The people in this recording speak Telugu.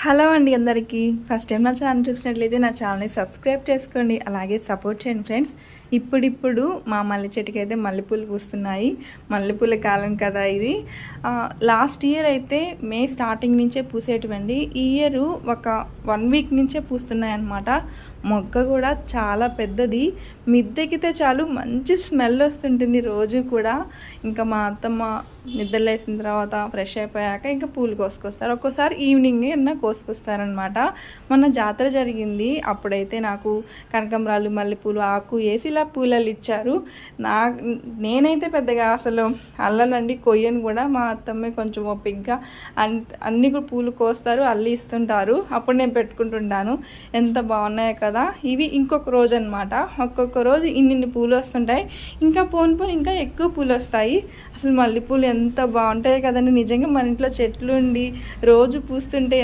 హలో అండి అందరికీ. ఫస్ట్ టైం నా ఛానల్ చూసినట్లయితే నా ఛానల్ని సబ్స్క్రైబ్ చేసుకోండి, అలాగే సపోర్ట్ చేయండి ఫ్రెండ్స్. ఇప్పుడు మా మల్లె చెట్టుకి అయితే మల్లెపూలు పూస్తున్నాయి. మల్లెపూల కాలం కదా ఇది. లాస్ట్ ఇయర్ అయితే మే స్టార్టింగ్ నుంచే పూసేటివండి. ఈ ఇయర్ ఒక 1 వీక్ నుంచే పూస్తున్నాయి అన్నమాట. మొగ్గ కూడా చాలా పెద్దది, మిద్దెకితే చాలు మంచి స్మెల్ వస్తుంటుంది రోజు కూడా. ఇంకా మా అత్తమ్మ నిద్రలేసిన తర్వాత ఫ్రెష్ అయిపోయాక ఇంకా పూలు కోసుకొస్తారు. ఒక్కోసారి ఈవినింగ్ అన్న కోసుకొస్తారనమాట. మొన్న జాతర జరిగింది, అప్పుడైతే నాకు కనకంబరాలు మల్లెపూలు ఆకు వేసి ఇలా పూలలు ఇచ్చారు. నేనైతే పెద్దగా అసలు అల్లనండి, కొయ్యను కూడా. మా అత్తమ్మే కొంచెం ఓపికగా అన్నీ కూడా పూలు కోస్తారు, అల్లి ఇస్తుంటారు. అప్పుడు నేను పెట్టుకుంటుంటాను. ఎంత బాగున్నాయి కదా ఇవి. ఇంకొక రోజు అనమాట, ఒక్కొక్క రోజు ఇన్ని పూలు వస్తుంటాయి. ఇంకా పోను ఇంకా ఎక్కువ పూలు వస్తాయి. అసలు మల్లెపూలు ఎంత బాగుంటాయి కదండి నిజంగా. మన ఇంట్లో చెట్లు ఉండి రోజు పూస్తుంటే